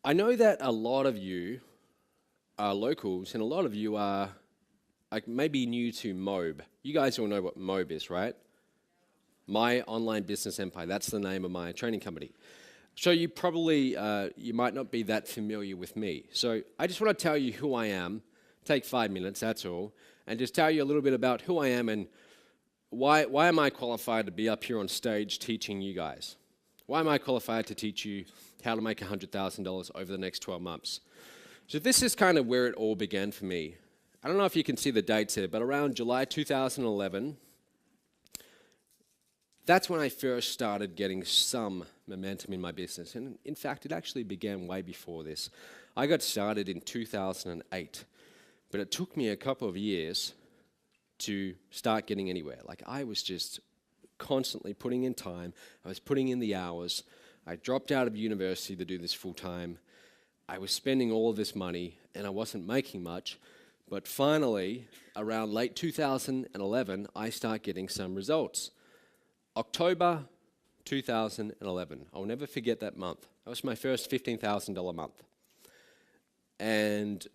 I know that a lot of you are locals and a lot of you are like maybe new to Mobe. You guys all know what Mobe is, right? My Online Business Empire. That's the name of my training company. So you probably, you might not be that familiar with me. So I just want to tell you who I am. Take 5 minutes, that's all. And just tell you a little bit about who I am and why am I qualified to be up here on stage teaching you guys? Why am I qualified to teach you how to make $100,000 over the next 12 months? So this is kind of where it all began for me. I don't know if you can see the dates here, but around July 2011, that's when I first started getting some momentum in my business. And in fact, it actually began way before this. I got started in 2008, but it took me a couple of years to start getting anywhere. Like I was just constantly putting in time. I was putting in the hours. I dropped out of university to do this full time. I was spending all of this money and I wasn't making much. But finally, around late 2011, I start getting some results. October 2011. I'll never forget that month. That was my first $15,000 month. And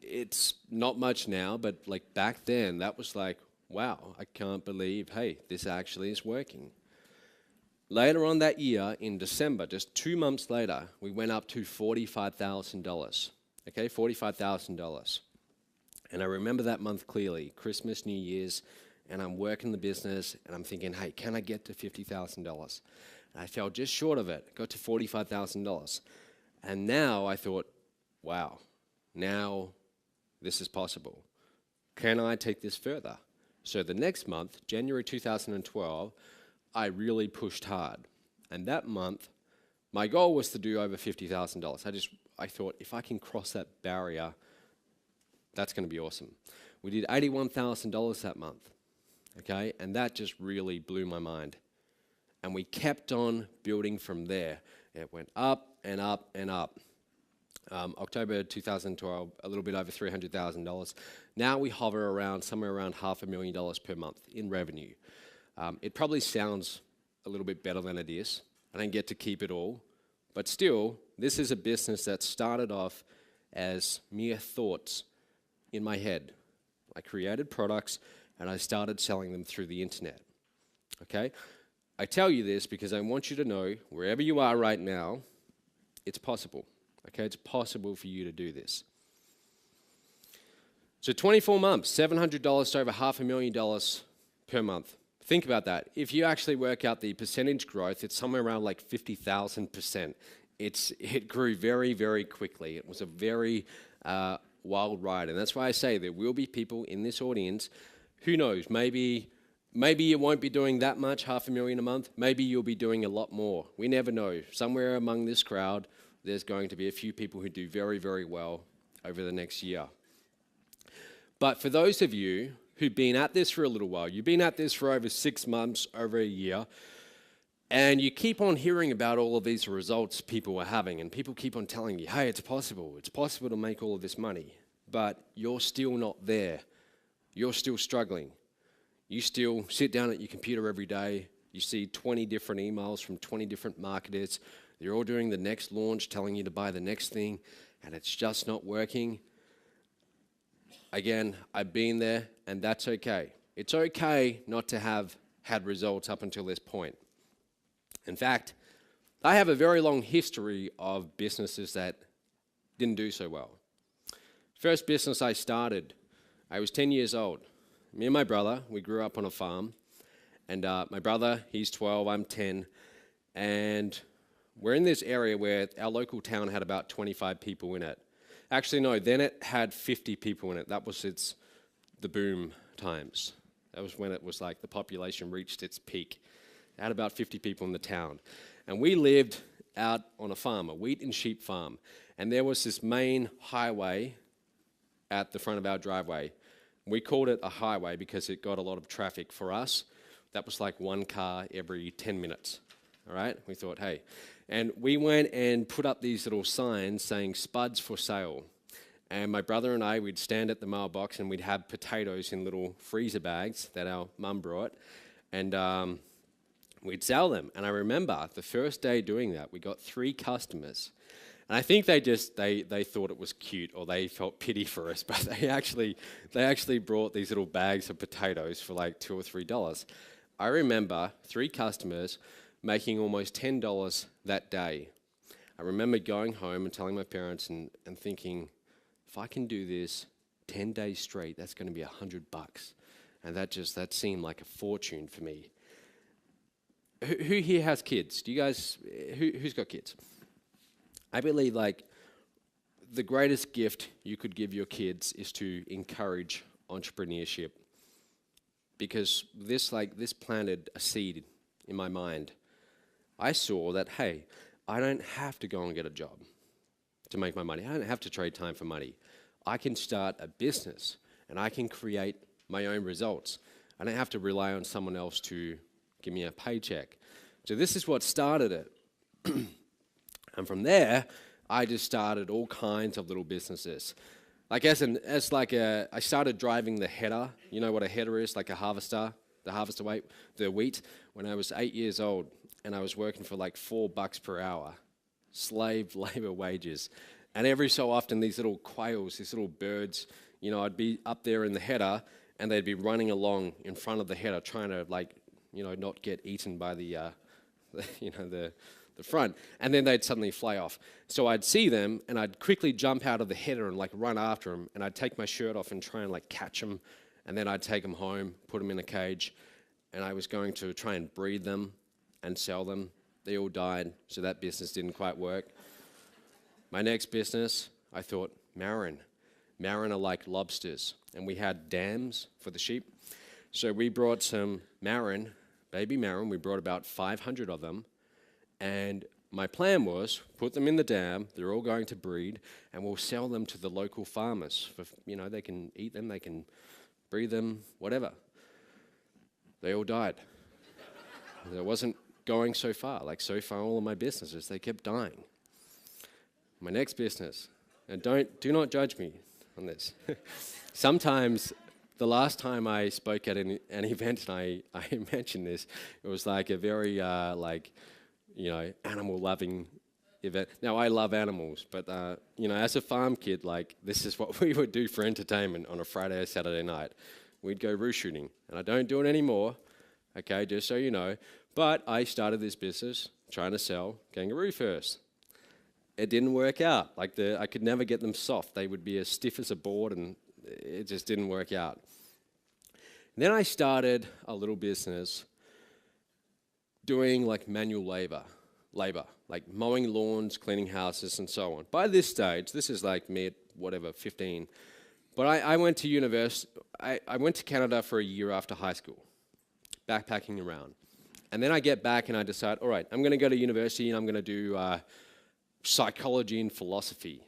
it's not much now, but like back then, that was like, wow, I can't believe, hey, this actually is working. Later on that year, in December, just 2 months later, we went up to $45,000. Okay, $45,000. And I remember that month clearly, Christmas, New Year's, and I'm working the business, and I'm thinking, hey, can I get to $50,000? And I fell just short of it, got to $45,000. And now I thought, wow, now this is possible. Can I take this further? So the next month, January 2012, I really pushed hard. And that month, my goal was to do over $50,000. I thought, if I can cross that barrier, that's going to be awesome. We did $81,000 that month, okay? And that just really blew my mind. And we kept on building from there. It went up and up and up. October 2012, a little bit over $300,000. Now we hover around somewhere around $500,000 per month in revenue. It probably sounds a little bit better than it is. I don't get to keep it all. But still, this is a business that started off as mere thoughts in my head. I created products and I started selling them through the internet. Okay? I tell you this because I want you to know, wherever you are right now, it's possible. Okay, it's possible for you to do this. So 24 months, $700 to over $500,000 per month. Think about that. If you actually work out the percentage growth, it's somewhere around like 50,000%. It grew very, very quickly. It was a very wild ride. And that's why I say there will be people in this audience, who knows, maybe you won't be doing that much, $500,000 a month. Maybe you'll be doing a lot more. We never know. Somewhere among this crowd, there's going to be a few people who do very, very well over the next year. But for those of you who've been at this for a little while, you've been at this for over 6 months, over a year, and you keep on hearing about all of these results people are having, and people keep on telling you, hey, it's possible to make all of this money, but you're still not there. You're still struggling. You still sit down at your computer every day, you see 20 different emails from 20 different marketers. They're all doing the next launch, telling you to buy the next thing, and it's just not working. Again, I've been there, and that's okay. It's okay not to have had results up until this point. In fact, I have a very long history of businesses that didn't do so well. First business I started, I was 10 years old. Me and my brother, we grew up on a farm, and my brother, he's 12, I'm 10, and we're in this area where our local town had about 25 people in it. Actually, no, then it had 50 people in it. That was the boom times. That was when it was like the population reached its peak. It had about 50 people in the town. And we lived out on a farm, a wheat and sheep farm. And there was this main highway at the front of our driveway. We called it a highway because it got a lot of traffic for us. That was like one car every 10 minutes. All right? We thought, hey. And we went and put up these little signs saying spuds for sale. And my brother and I, we'd stand at the mailbox and we'd have potatoes in little freezer bags that our mum brought. And we'd sell them. And I remember the first day doing that, we got 3 customers. And I think they thought it was cute, or they felt pity for us, but they actually brought these little bags of potatoes for like $2 or $3. I remember 3 customers making almost $10 that day. I remember going home and telling my parents and thinking, if I can do this 10 days straight, that's going to be $100. And that seemed like a fortune for me. Who here has kids? Do you guys, who's got kids? I believe like the greatest gift you could give your kids is to encourage entrepreneurship, because this planted a seed in my mind. I saw that, hey, I don't have to go and get a job to make my money. I don't have to trade time for money. I can start a business and I can create my own results. I don't have to rely on someone else to give me a paycheck. So this is what started it. And from there, I just started all kinds of little businesses. Like I started driving the header. You know what a header is, like a harvester, the wheat, when I was 8 years old, and I was working for like $4 per hour, slave labor wages. And every so often, these little quails, these little birds, I'd be up there in the header, and they'd be running along in front of the header, trying to not get eaten by the front, and then they'd suddenly fly off. So I'd see them, and I'd quickly jump out of the header and run after them, and I'd take my shirt off and try and catch them, and then I'd take them home, put them in a cage, and I was going to try and breed them and sell them. They all died, so that business didn't quite work. My next business, I thought, marron. Marron are like lobsters, and we had dams for the sheep. So we brought some marron, baby marron. We brought about 500 of them, and my plan was put them in the dam. They're all going to breed, and we'll sell them to the local farmers. They can eat them, they can breed them, whatever. They all died. It wasn't going so far. So far, all of my businesses, they kept dying. My next business, and do not judge me on this. Sometimes, the last time I spoke at an event and I mentioned this, it was like a very animal-loving event. Now, I love animals, but as a farm kid, this is what we would do for entertainment on a Friday or Saturday night. We'd go roo shooting, and I don't do it anymore, okay, just so you know. But I started this business trying to sell kangaroo furs. It didn't work out. I could never get them soft. They would be as stiff as a board, and it just didn't work out. And then I started a little business doing manual labor, mowing lawns, cleaning houses, and so on. By this stage, this is me at 15. But I went to university. I went to Canada for a year after high school, backpacking around. And then I get back and I decide, all right, I'm going to go to university and I'm going to do psychology and philosophy.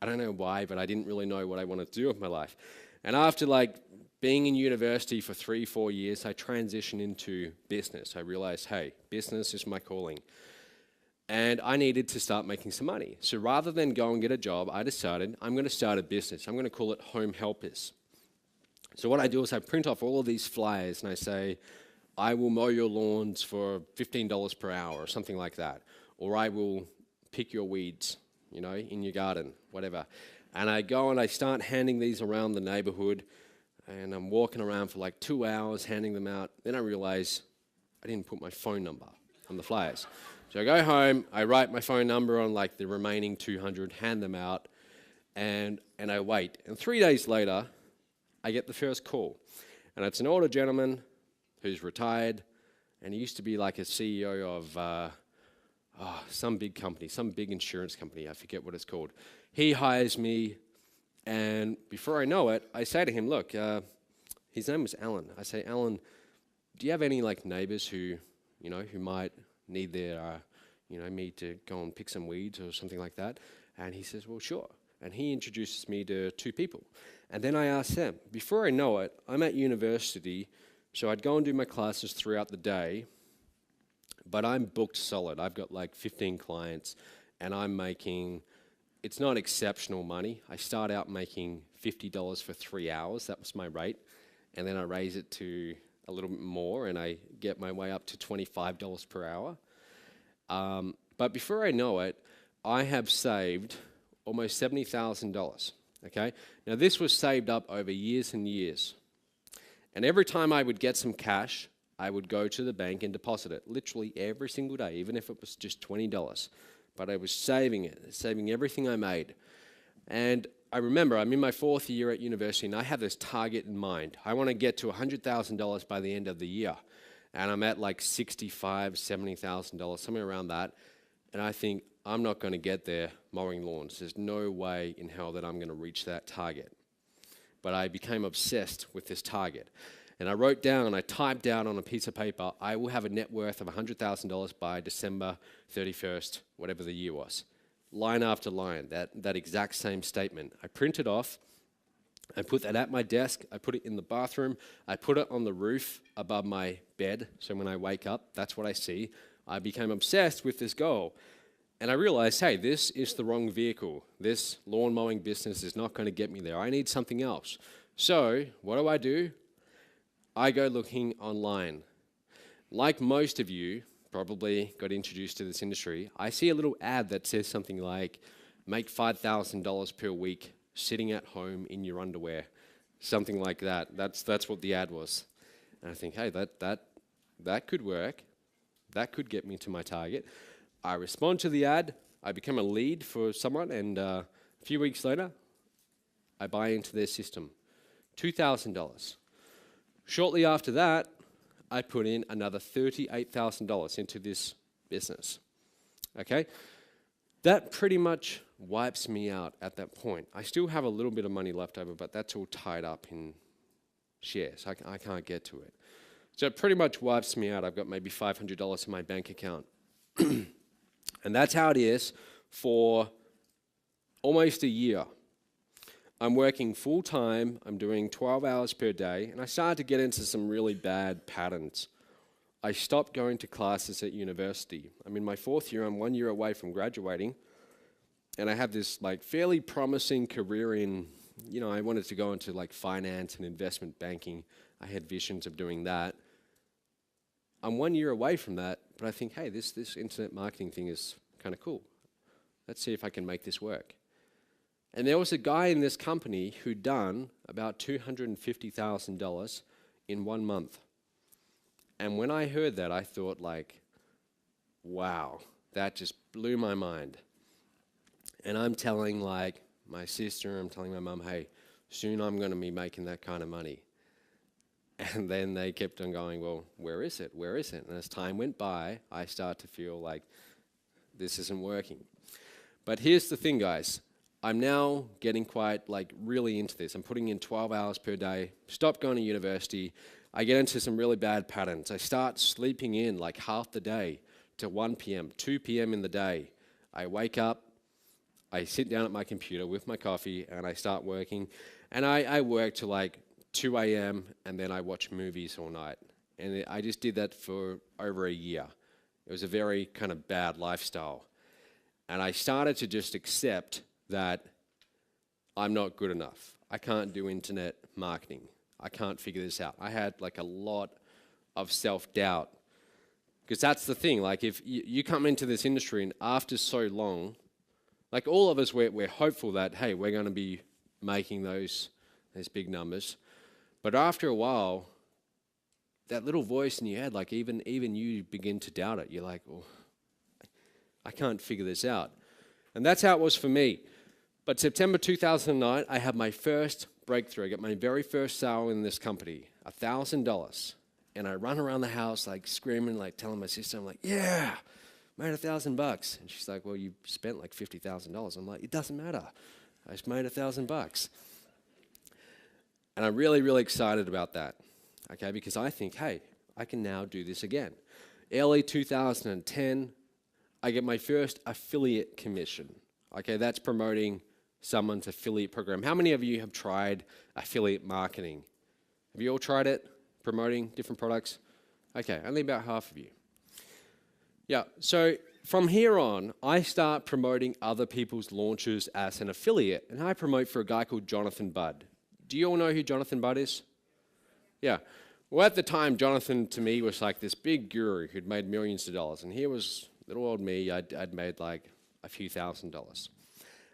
I don't know why, but I didn't really know what I wanted to do with my life. And after being in university for 3-4 years, I transitioned into business. I realized, hey, business is my calling. And I needed to start making some money. So rather than go and get a job, I decided I'm going to start a business. I'm going to call it Home Helpers. So what I do is I print off all of these flyers and I say, I will mow your lawns for $15 per hour or something like that. Or I will pick your weeds, in your garden, whatever. And I go and I start handing these around the neighborhood, and I'm walking around for 2 hours handing them out. Then I realize I didn't put my phone number on the flyers. So I go home, I write my phone number on the remaining 200, hand them out, and I wait. And 3 days later, I get the first call. And it's an older gentleman who's retired, and he used to be a CEO of some big company, some big insurance company, I forget what it's called. He hires me, and before I know it, I say to him, look, his name was Alan. I say, Alan, do you have any neighbors who might need their, me to go and pick some weeds or something like that? And he says, well, sure. And he introduces me to 2 people. And then I ask them. Before I know it, I'm at university, so I'd go and do my classes throughout the day, but I'm booked solid. I've got 15 clients, and I'm making, it's not exceptional money. I start out making $50 for 3 hours. That was my rate. And then I raise it to a little bit more, and I get my way up to $25 per hour. But before I know it, I have saved almost $70,000, okay? Now this was saved up over years and years. And every time I would get some cash, I would go to the bank and deposit it, literally every single day, even if it was just $20. But I was saving it, saving everything I made. And I remember I'm in my 4th year at university and I have this target in mind. I want to get to $100,000 by the end of the year. And I'm at like $65,000, $70,000, somewhere around that. And I think, I'm not going to get there mowing lawns. There's no way in hell that I'm going to reach that target. But I became obsessed with this target. And I wrote down, I typed down on a piece of paper, I will have a net worth of $100,000 by December 31st, whatever the year was. Line after line, that exact same statement. I printed off, I put that at my desk, I put it in the bathroom, I put it on the roof above my bed, so when I wake up, that's what I see. I became obsessed with this goal. And I realized, hey, this is the wrong vehicle. This lawn mowing business is not going to get me there. I need something else. So what do? I go looking online. Like most of you probably got introduced to this industry, I see a little ad that says something like, make $5,000 per week sitting at home in your underwear. Something like that. That's what the ad was. And I think, hey, that could work. That could get me to my target. I respond to the ad, I become a lead for someone, and a few weeks later, I buy into their system. $2,000. Shortly after that, I put in another $38,000 into this business. Okay? That pretty much wipes me out at that point. I still have a little bit of money left over, but that's all tied up in shares. I can't get to it. So it pretty much wipes me out. I've got maybe $500 in my bank account. And that's how it is for almost a year. I'm working full time, I'm doing 12 hours per day, and I started to get into some really bad patterns. I stopped going to classes at university. I'm in my 4th year, I'm 1 year away from graduating, and I have this like fairly promising career in, I wanted to go into like finance and investment banking. I had visions of doing that. I'm 1 year away from that, but I think, hey, this internet marketing thing is kind of cool. Let's see if I can make this work. And there was a guy in this company who'd done about $250,000 in 1 month. And when I heard that, I thought like, wow, that just blew my mind. And I'm telling like my sister, I'm telling my mum, hey, soon I'm going to be making that kind of money. And then they kept on going, well, where is it? Where is it? And as time went by, I started to feel like this isn't working. But here's the thing, guys. I'm now getting quite like really into this. I'm putting in 12 hours per day, stop going to university. I get into some really bad patterns. I start sleeping in like half the day to 1 p.m., 2 p.m. in the day. I wake up, I sit down at my computer with my coffee, and I start working. And I work to like 2 a.m. and then I watch movies all night. And I just did that for over a year. It was a very kind of bad lifestyle. And I started to just accept that I'm not good enough. I can't do internet marketing. I can't figure this out. I had like a lot of self-doubt. Because that's the thing, like if you come into this industry and after so long, like all of us, we're hopeful that, hey, we're going to be making those big numbers. But after a while, that little voice in your head, like even you begin to doubt it. You're like, oh, I can't figure this out. And that's how it was for me. But September 2009, I had my first breakthrough. I got my very first sale in this company, $1,000. And I run around the house like screaming, like telling my sister, I'm like, yeah, made $1,000. And she's like, well, you spent like $50,000. I'm like, it doesn't matter. I just made $1,000. And I'm really, really excited about that, okay, because I think, hey, I can now do this again. Early 2010, I get my first affiliate commission. Okay, that's promoting someone's affiliate program. How many of you have tried affiliate marketing? Have you all tried it, promoting different products? Okay, only about half of you. Yeah, so from here on, I start promoting other people's launches as an affiliate, and I promote for a guy called Jonathan Budd. Do you all know who Jonathan Budd is? Yeah. Well, at the time, Jonathan, to me, was like this big guru who'd made millions of dollars. And here was little old me. I'd made like a few $1,000s.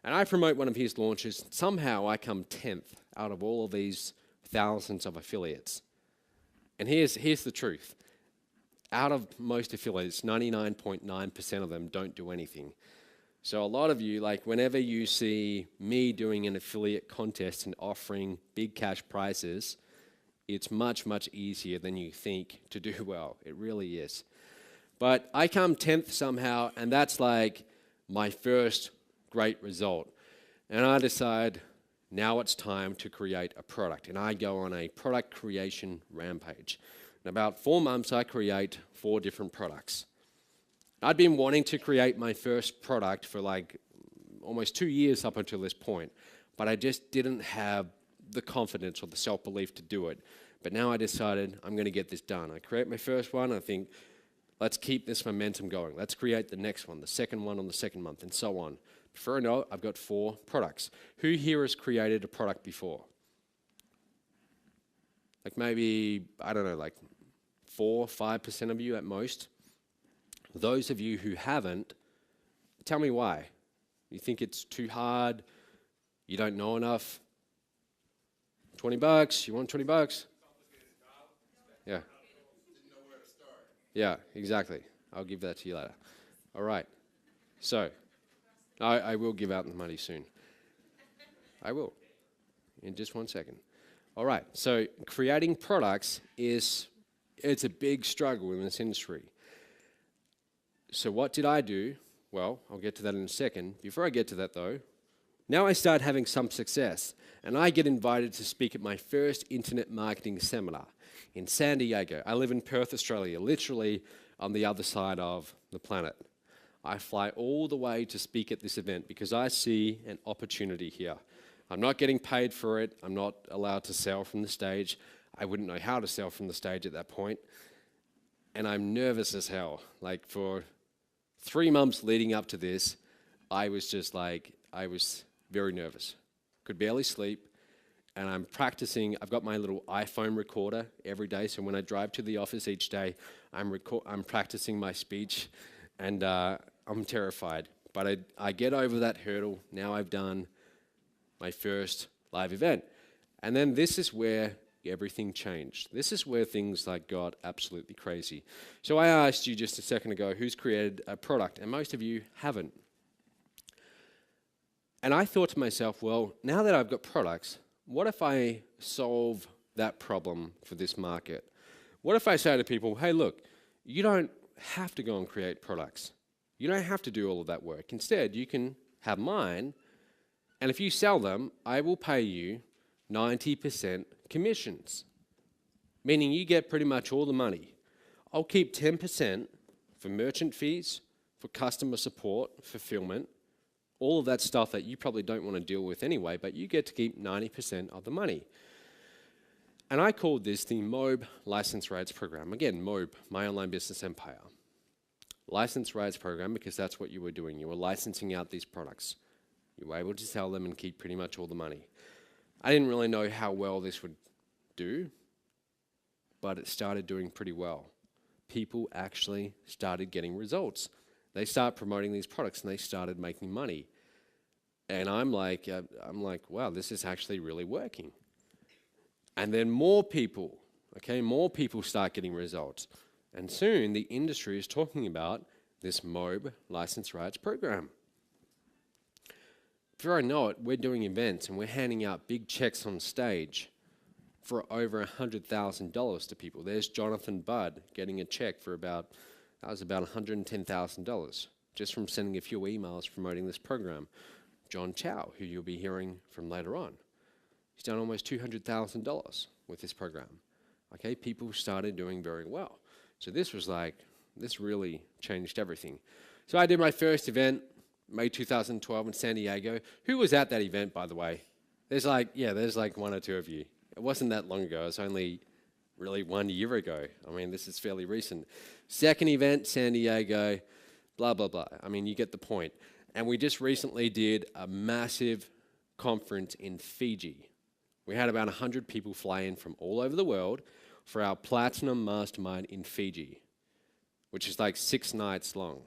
And I promote one of his launches. Somehow I come 10th out of all of these thousands of affiliates. And here's the truth. Out of most affiliates, 99.9% of them don't do anything. So a lot of you, like whenever you see me doing an affiliate contest and offering big cash prizes, it's much, much easier than you think to do well. It really is. But I come 10th somehow, and that's like my first great result. And I decide, now it's time to create a product. And I go on a product creation rampage. In about 4 months, I create 4 different products. I'd been wanting to create my first product for like almost 2 years up until this point, but I just didn't have the confidence or the self-belief to do it. But now I decided I'm going to get this done. I create my first one. I think, let's keep this momentum going. Let's create the next one, the second one on the second month, and so on. Before I know it, I've got 4 products. Who here has created a product before? Like maybe, I don't know, like 4, 5% of you at most. Those of you who haven't, tell me why. You think it's too hard? You don't know enough? $20? You want $20? Yeah. Yeah, exactly. I'll give that to you later. All right. So, I will give out the money soon. I will. In just 1 second. All right. So, creating products it's a big struggle in this industry. So what did I do? Well, I'll get to that in a second. Before I get to that though, now I start having some success, and I get invited to speak at my first internet marketing seminar in San Diego. I live in Perth, Australia, literally on the other side of the planet. I fly all the way to speak at this event because I see an opportunity here. I'm not getting paid for it. I'm not allowed to sell from the stage. I wouldn't know how to sell from the stage at that point. And I'm nervous as hell. Like for 3 months leading up to this, I was very nervous. Could barely sleep. And I'm practicing. I've got my little iPhone recorder every day. So when I drive to the office each day, I'm practicing my speech. And I'm terrified. But I get over that hurdle. Now I've done my first live event. And then this is where everything changed. This is where things like got absolutely crazy. So I asked you just a second ago, who's created a product? And most of you haven't. And I thought to myself, well, now that I've got products, what if I solve that problem for this market? What if I say to people, hey, look, you don't have to go and create products. You don't have to do all of that work. Instead, you can have mine, and if you sell them, I will pay you 90% commissions, meaning you get pretty much all the money. I'll keep 10% for merchant fees, for customer support, fulfillment, all of that stuff that you probably don't want to deal with anyway, but you get to keep 90% of the money. And I called this the Mobe License Rights Program. Again, Mobe, my online business empire. License rights program because that's what you were doing. You were licensing out these products. You were able to sell them and keep pretty much all the money. I didn't really know how well this would do, but it started doing pretty well. People actually started getting results. They start promoting these products and they started making money. And I'm like, wow, this is actually really working. And then more people start getting results. And soon the industry is talking about this Mobe license rights program. Before I know it, we're doing events and we're handing out big checks on stage for over $100,000 to people. There's Jonathan Budd getting a check for about $110,000 just from sending a few emails promoting this program. John Chow, who you'll be hearing from later on, he's done almost $200,000 with this program. Okay, people started doing very well. So this really changed everything. So I did my first event, May 2012 in San Diego. Who was at that event, by the way? There's like 1 or 2 of you. It wasn't that long ago. It was only really 1 year ago. I mean, this is fairly recent. Second event, San Diego, blah, blah, blah. I mean, you get the point. And we just recently did a massive conference in Fiji. We had about 100 people fly in from all over the world for our Platinum Mastermind in Fiji, which is like 6 nights long,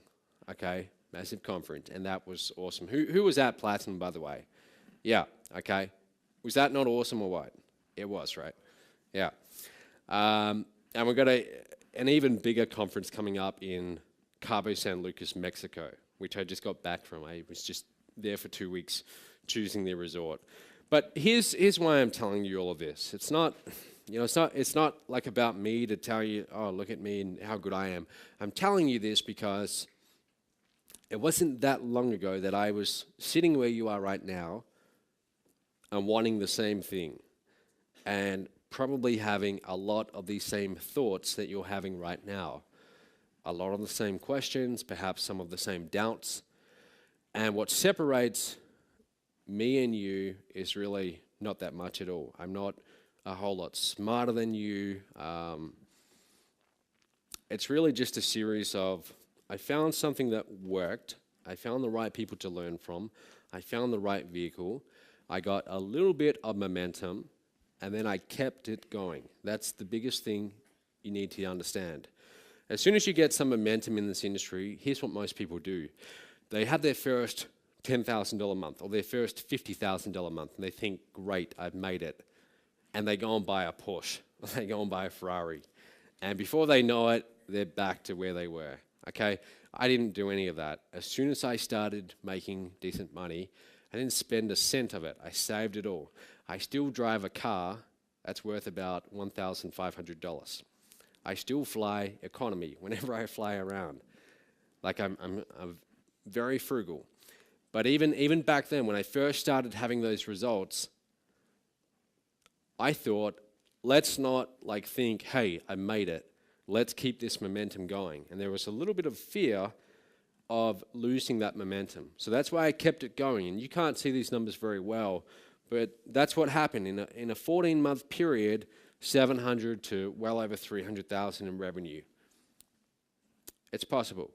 okay? massive conference, and that was awesome. Who was at Platinum, by the way? Yeah, okay. Was that not awesome or what? It was, right? Yeah. And we've got an even bigger conference coming up in Cabo San Lucas, Mexico, which I just got back from. I was just there for 2 weeks choosing the resort. But here's why I'm telling you all of this. It's not, it's not like about me to tell you, oh, look at me and how good I am. I'm telling you this because it wasn't that long ago that I was sitting where you are right now and wanting the same thing, and probably having a lot of these same thoughts that you're having right now. A lot of the same questions, perhaps some of the same doubts. And what separates me and you is really not that much at all. I'm not a whole lot smarter than you. It's really just a series of, I found something that worked. I found the right people to learn from. I found the right vehicle. I got a little bit of momentum, and then I kept it going. That's the biggest thing you need to understand. As soon as you get some momentum in this industry, here's what most people do. They have their first $10,000 month or their first $50,000 month, and they think, great, I've made it. And they go and buy a Porsche, or they go and buy a Ferrari. And before they know it, they're back to where they were, okay? I didn't do any of that. As soon as I started making decent money, I didn't spend a cent of it. I saved it all. I still drive a car that's worth about $1,500. I still fly economy whenever I fly around. Like I'm very frugal. But even back then, when I first started having those results, I thought, let's not think, hey, I made it. Let's keep this momentum going. And there was a little bit of fear of losing that momentum. So that's why I kept it going. And you can't see these numbers very well, but that's what happened. In a 14-month period, 700 to well over 300,000 in revenue. It's possible.